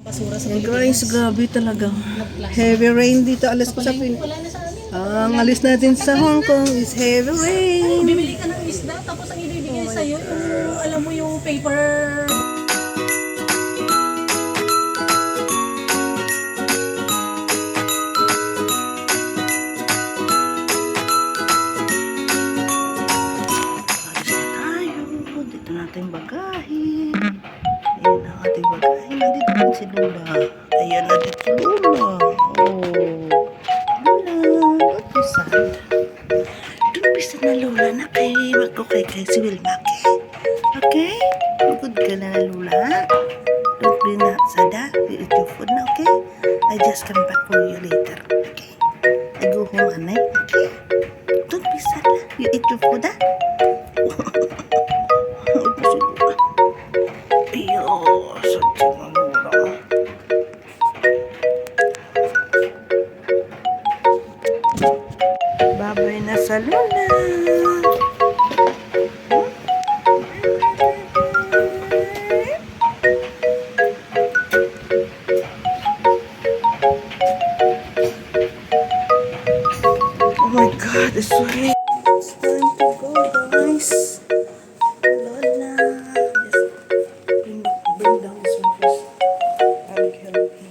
Yan guys, grabe talaga. Heavy rain dito. Alis ko sa ang alis natin sa Hong Kong is heavy rain. Bibili ka ng isda, tapos ang ibibigay sa'yo, yung, alam mo yung paper. Dito natin bagahe. Ayan ang ating bagahe. Nandito din si Lola. Ayan, nandito si Lola. Oh. Lola, don't be sad. Don't be sad na Lola na kay magkukay si Wilma. Okay? Good ka na Lola. Don't be not sad. You eat your food na, okay? I just come back for you later. Okay? I go home, anay. Okay? Don't be sad. You eat your food, ha? Babay na sa Lola. Oh my God, it's raining. It's time to go, guys. Lola, just bring down this one first. I'll help you.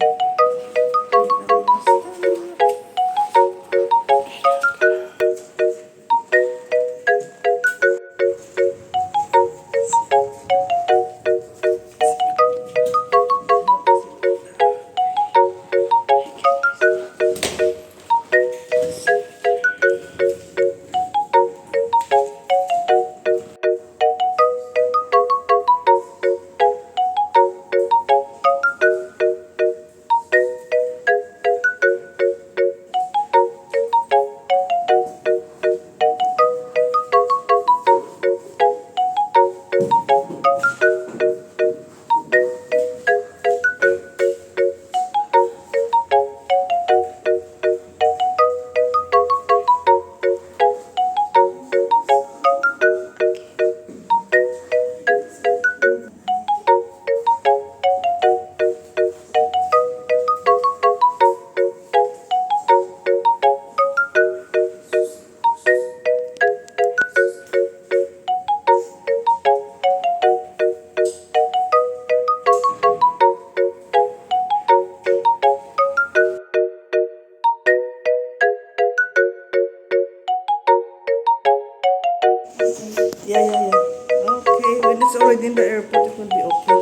Yeah. Okay, when it's already in the airport, it will be okay.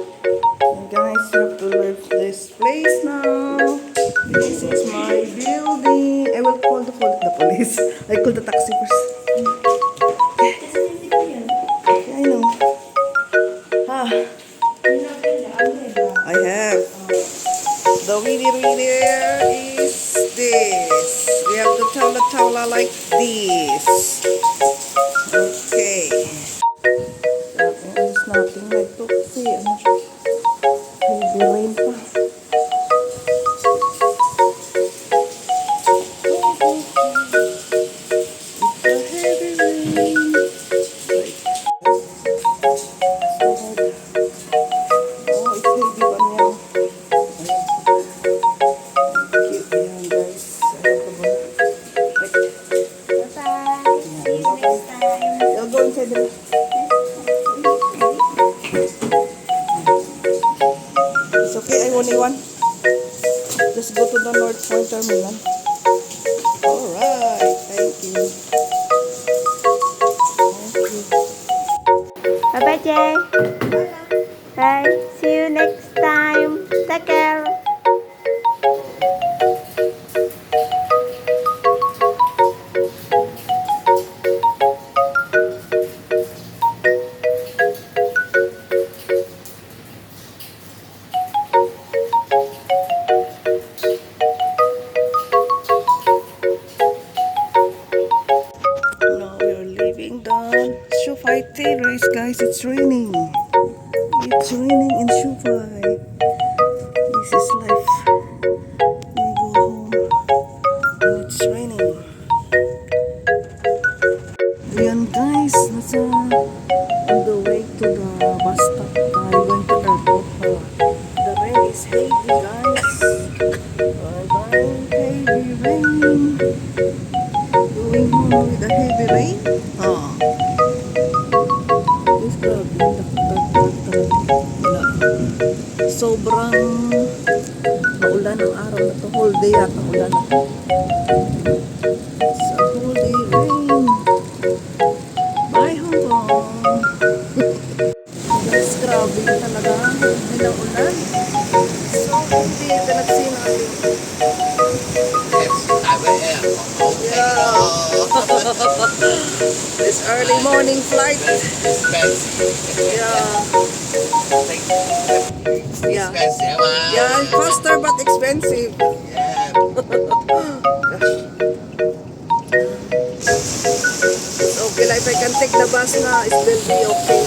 And guys, you have to leave this place now. This is my building. I will call the police. I call the taxi first. Yeah, I know. I have. The winner is this. We have the tawla like this. Okay. Alis natin na ito kasi ano siya, heavy rain pa. It's a heavy rain. Oh, it's heavy pa niya. Cute yan guys. I'll go inside the It's okay, I only one. Just go to the North Point Terminal. Alright, thank you. Bye-bye, Jay. Bye. See you next time. Take care. Now we're leaving the Shufai Terrace, guys. It's raining. It's raining in Shufai. This is life. We go home and it's raining. Ayan guys, nasa on the way to the bus stop. Going to airport. The rain is heavy. guys. Heavy rain. Going home with a heavy rain. Oh. This grabe. Wala. Sobrang maulan ang araw na to. Whole day at ulan na to. It's a whole day rain. Bye Hong Kong. Guys, grabe talaga. Nilang ulan. So, hindi ka nagsin natin. Yeah. This early morning flight. Yeah. Yeah. Yeah, faster but expensive. It's okay, like if I can take the bus na, it will be okay.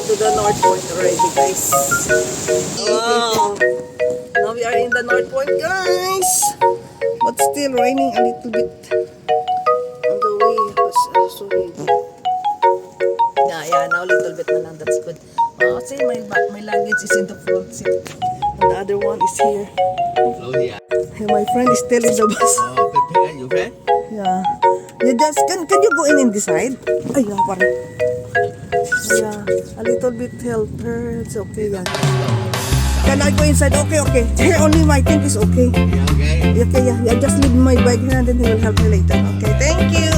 To the North Point already, guys. Wow. Now we are in the North Point, guys. But still raining a little bit on the way. So heavy. Yeah, now a little bit na lang. That's good. Oh, see, my luggage is in the front seat. And the other one is here. Hey, my friend is still in the bus. Yeah. You just, can you go in this side? Ay, yeah, pare. Yeah, a little bit help her. It's okay, yeah. Can I go inside? Okay, okay. Here only my thing is okay. Okay, yeah. Just leave my bag here and then he will help me later. Okay, thank you.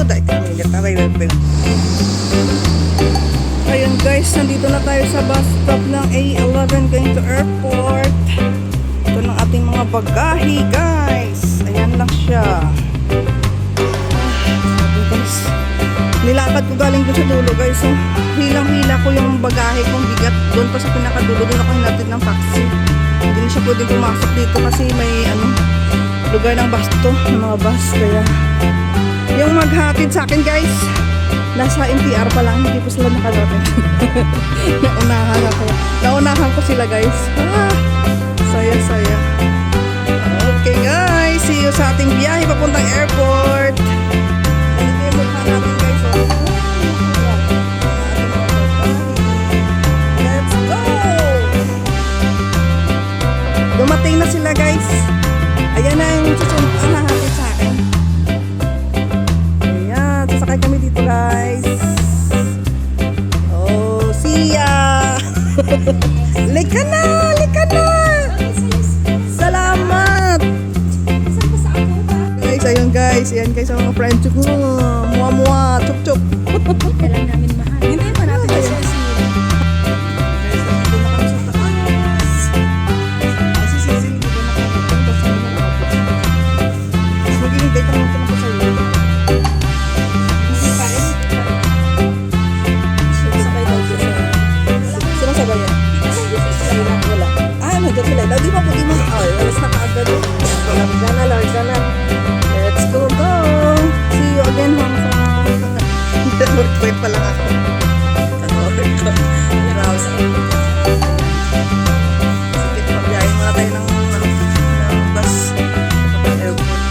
Ayun guys, nandito na tayo sa bus stop ng A11 going to airport. Ito ng ating mga bagahe, guys. Ayan lang siya. Guys, nilakad ko galing doon sa dulo, guys. So, hilang-hila ko yung bagahe kong bigat doon pa sa pinakadulo. Doon ako hinatid ng taxi. Hindi na siya pwedeng pumasok dito kasi may lugar ng basto, ng mga bus. Kaya yung maghatid sa akin, guys, nasa NTR pa lang, hindi po sila nakarating. Naunahan ko sila, guys. Saya. Okay, guys, see you sa ating biyahe papuntang airport. Ito yung mukha namin, guys. Let's go! Dumating na sila, guys. Ayan na yung susunod ang hahatid sa akin. Ayan, sasakay kami dito, guys. Oh, see ya! Lika na! Salamat! Guys, ayun guys. Ayan guys ang mga friends ko. Mua, chup. Kailan namin mahal. Hindi pa natin kasi Guys, nandito na kami sa taas. Kasi Cecil, hindi ko nakakapunta sa mga kapatid. Maghihintay pa naman ako sa iyo. hindi pa rin. Sabay daw siya. Sino sabayan? Wala. Nandiyan sila. Di ba puti mo? Alas na kaagad. Lord Gana. Let's go. See you again, Hong Kong. North Point pa lang ako. Sige, magbiyahin muna tayo ng bus. Ng airport.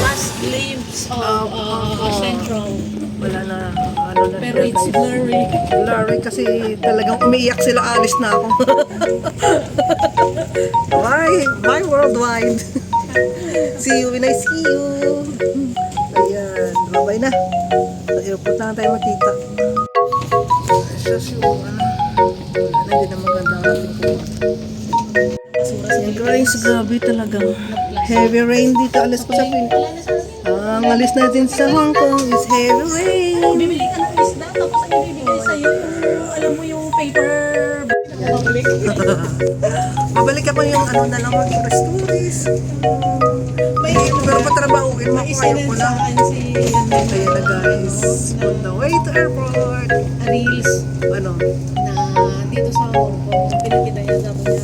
Last glimpse of Central. Wala na. Pero it's blurry. Kasi talagang umiiyak sila, alis na ako. Bye worldwide. See you when I see you. Ayan, bye na. Sa airport lang tayo makita. Just yung hindi na maganda ang ating po. Ayan guys, grabe talagang heavy rain dito. Alis ko sa Pin. Ang alis natin sa Hong Kong is heavy rain. Bibili ka ng isda, tapos ang ibibigay sa'yo yung, alam mo yung paper balik. Mabalik ako yung na lang maging restauris. Pero patrabahuin mo ako ngayon ko lang. Kaya na guys, on the way to airport. Reels Ano? na dito sa Hong Kong, pinakita niya sabi niya.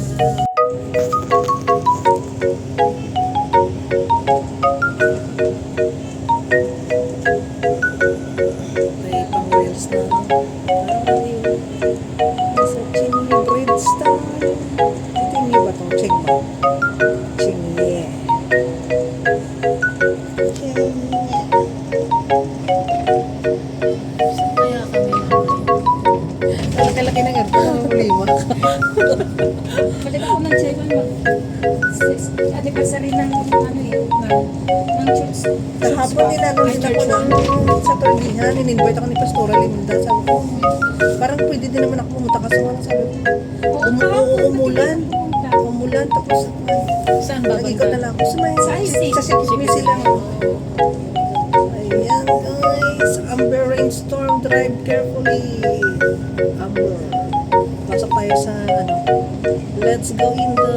May pang reels na. Parang yung nasa Chingni Bridge tayo. Ito yung iba itong Chingma. Chingni. Saan laki ng aircon ng lima. Balik ako ng Jeban anniversary ng ano eh, ng church. Kahapon ninanong din ako ng sa Perdihan, in-invite ako ni Pastora Linda. Sabi ko, parang pwede din naman ako pumunta kasi wala sabi ko. Umulan. Umulan tapos Saan ba? nag-ikot na lang ako sa may Sa IC. sa Sikmisi lang. Ayan guys, Amber Rainstorm, drive carefully. Amber. Pasok tayo sa ano. Let's go in the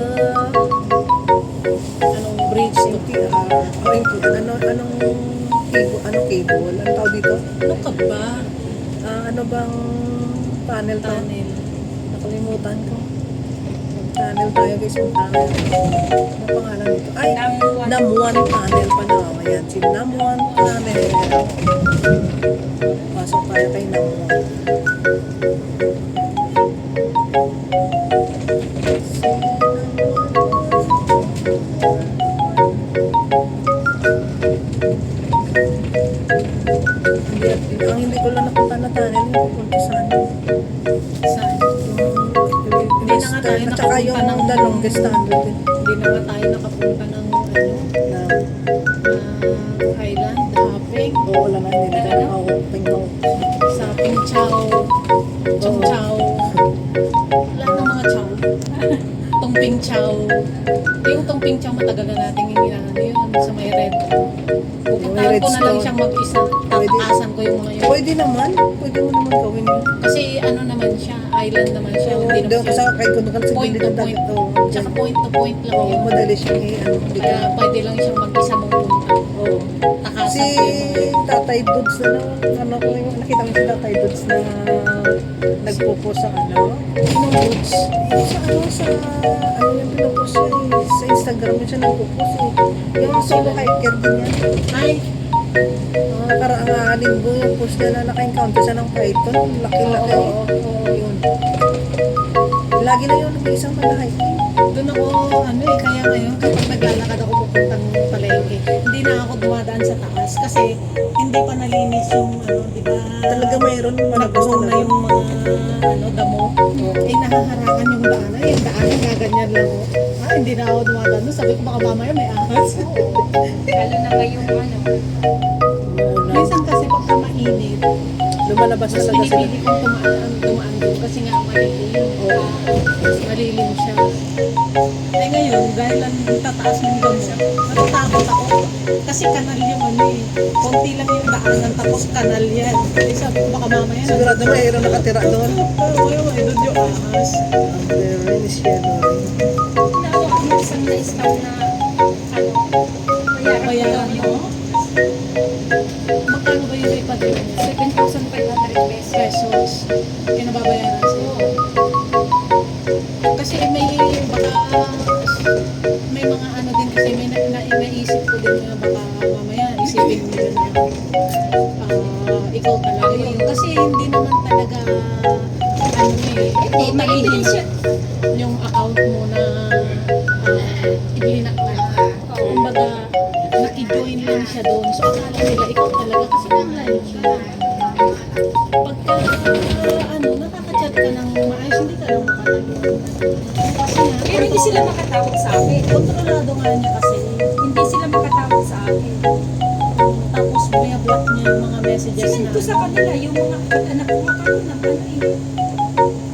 anong bridge MTR. O MTR. Anong cable? Ano tawag dito? Ano ka ba? Ano bang tunnel to? Tunnel. Nakalimutan ko. Tunnel tayo guys, yung tunnel. Ano pangalan dito? Ay, Namuan Tunnel pa na. Ayan, si Namuan Tunnel. Pasok tayo kay Namuan. Ang hindi ko lang napunta na tunnel, yung pupunta sa ano. Saan? Hindi na nga tayo at saka yung nakapunta ng- the longest tunnel din. Hindi na nga tayo nakapunta ng ano, Na, island, hopping, wala na, hindi na tayo makakuping mo. sa Ping Chow, Chong Chow. Wala ng mga chow. Tong Ping Chow. Yung Tong Ping Chow matagal na natin yung ginano yun sa may red. Pupuntahan ko na lang siyang mag-isa. Tatakasan ko yung mga yun. Pwede naman mo naman gawin yun. Kasi ano naman siya, island naman siya. Hindi Doon naman kasi siya kahit kung nakal sa point gilid to ng point. dagat to. Tsaka point to point lang Oo, yun. madali siyang ano, hindi ka. Kaya pwede lang siyang mag-isa mong punta. Oo. Takasan Si ko yung Tatay Dudes na ano ko yung nakita mo si Tatay Dudes na nagpo-post sa ano. Yung boots. Yung sa ano yung pinopost niya eh. Sa Instagram yun siya nagpo-post eh. Yung solo hiker din yan. Ay, Nakaraang linggo yung post niya na naka-encounter siya ng python. Laki-laki. oo. Yun. Lagi na yung nag-iisang hiking. Doon ako, ano eh, kaya ngayon kapag naglalakad ako pupuntang palengke, hindi na ako dumadaan sa taas kasi hindi pa nalinis yung ano, di ba? Talaga mayroon Nagbuhol na yung mga ano, damo. Eh, nahaharangan yung daanan. Yung daanan gaganyan lang ako. Hindi na ako dumadaan doon. Sabi ko baka mamaya may ahas. Lalo na ngayong ano. Minsan kasi pagka mainit, Lumalabas mas talaga sila. pinipili kong dumaan doon kasi nga malilim. Malilim siya. Eh ngayon, dahil lang tataas ng damo, natatakot ako. Kasi kanal yung ano eh. Konti lang yung daanan, tapos kanal yan. Eh sabi ko baka mamaya. Sigurado mayroon nakatira doon. May doon yung ahas. There is yellow. Nawa ako ng isang na-stop na ano. Bayaran mo? Magkano ba yung ipadala niya? 7,500 pesos. Kinababayaran sa'yo. Kasi may baka may mga ano din kasi may naisip ko din na baka mamaya isipin mo yun na ikaw talaga yun. Kasi hindi naman talaga ano Hindi, malilim siya. yung account mo na ilinak na. Kumbaga, nakijoin lang siya doon. So, akala nila, ikaw talaga kasi online siya. Pagka, ano, nakaka-chat ka ng maayos, hindi ka lang makatagyan. Kasi nga, Pero hindi sila makatawag sa akin. kontrolado nga niya kasi. Hindi sila makatawag sa akin. Tapos, binablock niya yung mga messages Sinend na. ko sa kanila yung mga anak ko makano ng ano eh.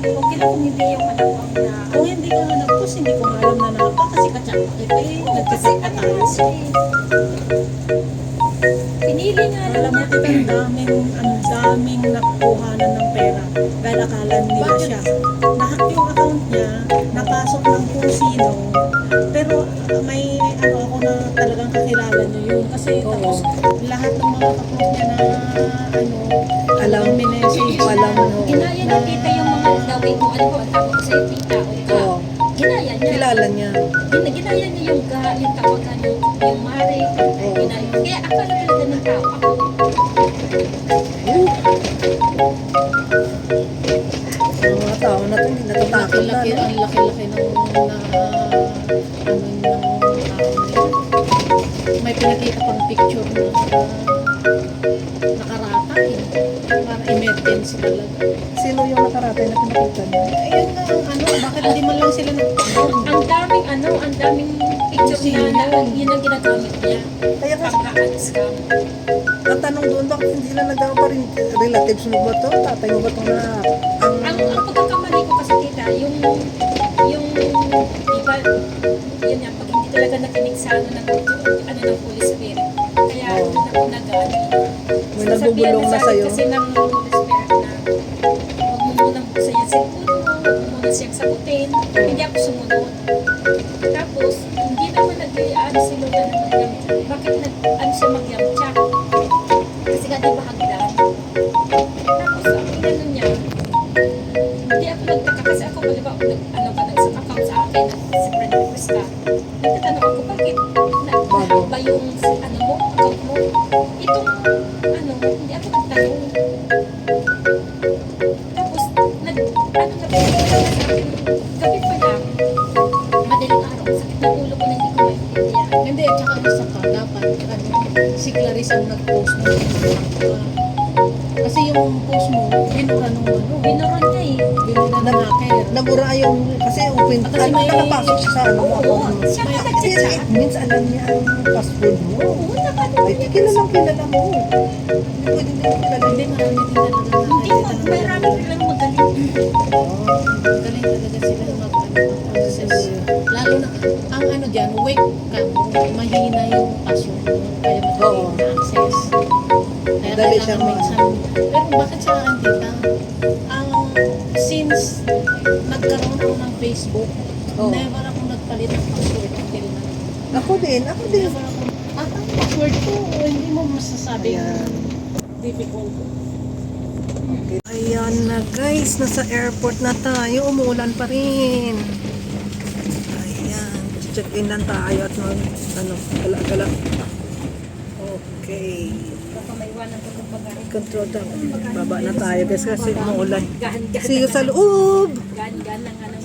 Okay lang kung hindi yung anak ko ang na... Kung hindi ka nag-post, hindi ko nga alam na naka kasi ka-chat pa kita eh. Kasi Nagchat ano pa nga tayo. siya eh. Pinili nga lang Alam mo, niya. tita, ang daming nakukuhanan ng pera dahil akala nila siya. Nahack yung account niya, napasok ng kung sino, pero may ano ako na talagang kakilala niyo yun. Kasi tapos lahat ng mga kapost niya na ano, Alam. minessage. Alam mo. Ginaya niya tita yung mga gawin ko. Ano ba ang tawag ko sa'yo tita? O ka. Oo. Ginaya niya. Kilala niya. Ginaya niya yung tawagan yung mare. Ginaya. Kaya akala talaga ng tao ako. Ang mga tao na to, hindi natatakot na. Laki-laki, No? ang laki-laki ng ano ng tao na yun. May pinakita pang picture na nakarata eh. Para emergency emergency talaga. Sino yung nakaratay na pinakita niya? Ayun nga, bakit hindi man lang sila nagtulong? Ang daming picture na yun ang ginagamit niya. Kaya nga, Pangka-scam. ang tanong doon, bakit hindi sila nagkaroon pa rin? Relatives mo ba to? Tatay mo ba to na Ang pagkakamali ko kasi tita, yung iba, yun nga, pag hindi talaga nakinig sa ng Holy Spirit. Kaya doon ako nag-ano. may nagbubulong na sa'yo? Kasi ng Holy Spirit na huwag mo munang buksan yung cellphone mo, huwag mo muna siyang sagutin. Hindi ako sumunod. Tapos, hindi naman nag-ano si Lola naman ng, bakit siya mag-yamcha? Kasi nga di ba hagdan? Tapos, ang inano niya, hindi ako nagtaka kasi ako, maliba, nag-isang account sa akin, sa friend request ka. Nagtatanong ako, bakit lahat ba yung mo, account mo? Itong, hindi ako nagtanong. Tapos, na pinagkita sa akin, gabi pa lang, madaling araw, sakit ng ulo ko na hindi ko maintindihan. Hindi, at saka isa ka, dapat, si Clarice ang nag-post mo. Kasi yung post mo, binura nung Binoron niya eh. binura ng hacker. Nabura yung, kasi open, Kasi may- nakapasok siya sa ano mo. Oo, siya nga Kasi nag-chat. it means alam niya ang password mo. Oo, Ay, di kilala mo. Hindi pwede hindi mo kilala. Hindi, marami din talaga na Hindi mo, marami lang magaling. galing talaga sila mag-access. Lalo na, ang dyan, wake ka mo, mahina yung password mo, kaya Oo. madali na access. Kaya Madali kailangan siyang minsan, pero bakit sa akin, tita? Since nagkaroon ako ng Facebook, Oo. never ako nagpalit ng password until na. Ako din. Never ako. At ang password ko, hindi mo masasabi Ayan. difficult. Ayan na guys, nasa airport na tayo. Umuulan pa rin. Ayan, check-in lang tayo at gala-gala. Okay. Baka may iwanan ko itong bagay. Control down. Baba na tayo guys kasi umuulan. Gahan-gahan See you sa loob! Gahan-gahan lang nga ng